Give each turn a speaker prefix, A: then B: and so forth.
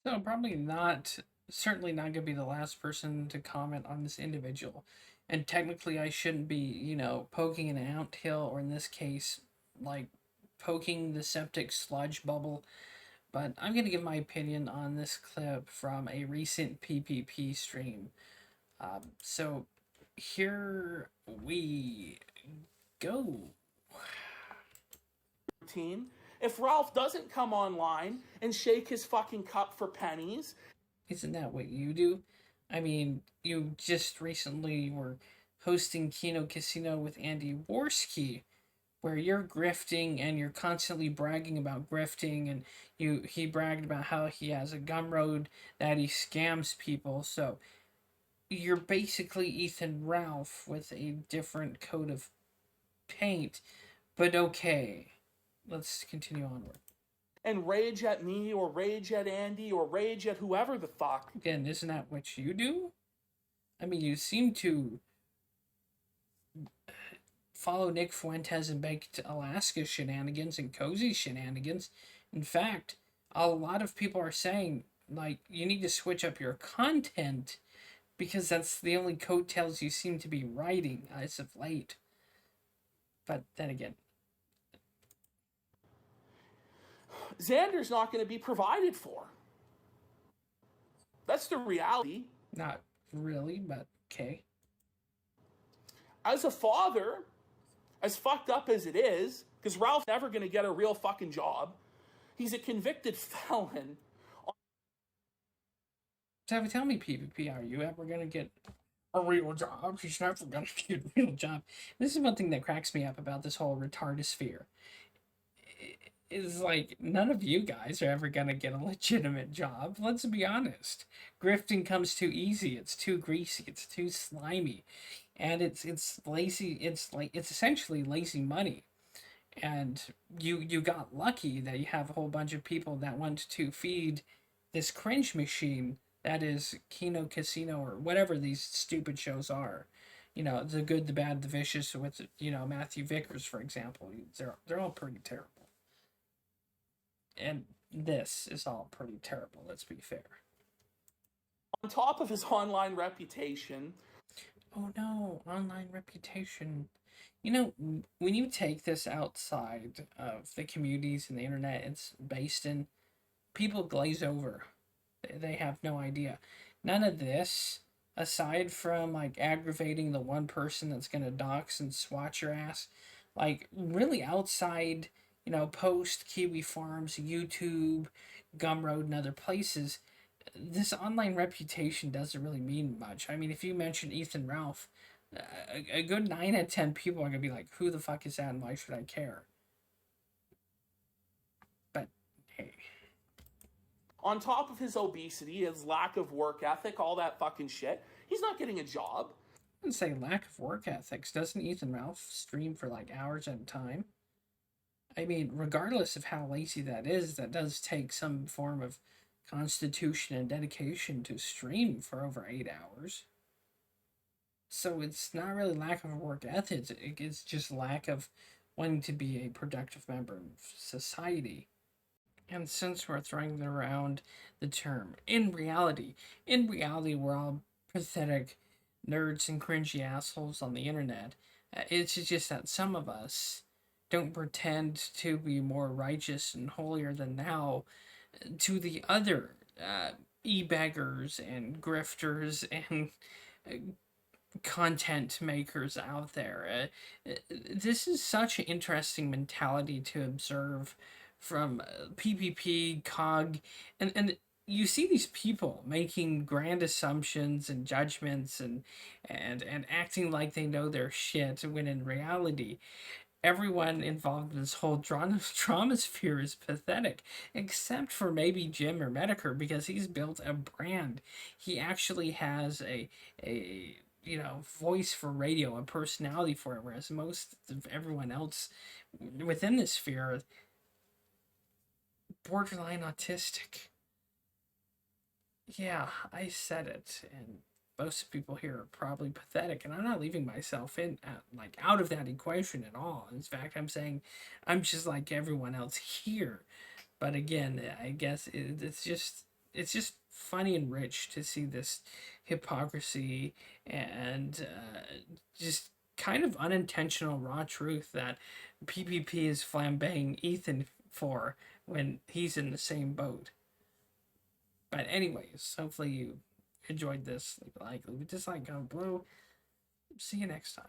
A: So I'm probably not, certainly not going to be the last person to comment on this individual. And technically, I shouldn't be, poking an anthill, or in this case, like poking the septic sludge bubble. But I'm going to give my opinion on this clip from a recent PPP stream. So here we go.
B: Team. If Ralph doesn't come online and shake his fucking cup for pennies.
A: Isn't that what you do? I mean, you just recently were hosting Kino Casino with Andy Worski, where you're grifting and you're constantly bragging about grifting, and he bragged about how he has a gumroad that he scams people. So you're basically Ethan Ralph with a different coat of paint, but okay. Let's continue onward.
B: And rage at me or rage at Andy or rage at whoever the fuck.
A: Again, isn't that what you do? I mean, you seem to follow Nick Fuentes and Baked Alaska shenanigans and Cozy shenanigans. In fact, a lot of people are saying, like, you need to switch up your content because that's the only coattails you seem to be riding as of late. But then again,
B: Xander's not going to be provided for. That's the reality.
A: not really, but okay.
B: As a father, as fucked up as it is, because Ralph's never going to get a real fucking job, he's a convicted felon.
A: So tell me, PvP, are you ever gonna get a real job? He's never gonna get a real job. This is one thing that cracks me up about this whole retardosphere. Is like none of you guys are ever gonna get a legitimate job. Let's be honest. Grifting comes too easy. It's too greasy. It's too slimy, and it's lazy. It's essentially lazy money. And you got lucky that you have a whole bunch of people that want to feed this cringe machine that is Kino Casino or whatever these stupid shows are. The good, the bad, the vicious with Matthew Vickers, for example. They're all pretty terrible. And this is all pretty terrible, let's be fair.
B: On top of his online reputation.
A: Oh no, online reputation. When you take this outside of the communities and the internet it's based in, people glaze over. They have no idea. None of this, aside from like aggravating the one person that's gonna dox and swat your ass, like really outside, Post, Kiwi Farms, YouTube, Gumroad, and other places, this online reputation doesn't really mean much. I mean, if you mention Ethan Ralph, a good 9 out of 10 people are gonna be like, "Who the fuck is that, and why should I care?" But hey,
B: On top of his obesity, his lack of work ethic, all that fucking shit, he's not getting a job.
A: I wouldn't say lack of work ethics. Doesn't Ethan Ralph stream for like hours at a time? I mean, regardless of how lazy that is, that does take some form of constitution and dedication to stream for over 8 hours. So it's not really lack of work ethics, it's just lack of wanting to be a productive member of society. And since we're throwing around the term in reality, we're all pathetic nerds and cringy assholes on the internet. It's just that some of us don't pretend to be more righteous and holier than thou to the other e-beggars and grifters and content makers out there. This is such an interesting mentality to observe from PPP, COG, and you see these people making grand assumptions and judgments and acting like they know their shit when in reality everyone involved in this whole trauma sphere is pathetic, except for maybe Jim or Medicare because he's built a brand. He actually has a voice for radio, a personality for it, whereas most of everyone else within this sphere borderline autistic. Yeah, I said it, and most people here are probably pathetic, and I'm not leaving myself in like out of that equation at all. In fact, I'm saying I'm just like everyone else here. But again, I guess it's just it's just funny and rich to see this hypocrisy and just kind of unintentional raw truth that PPP is flambeing Ethan for when he's in the same boat. But anyways, hopefully you enjoyed this. Leave a like, leave a dislike, comment below. See you next time.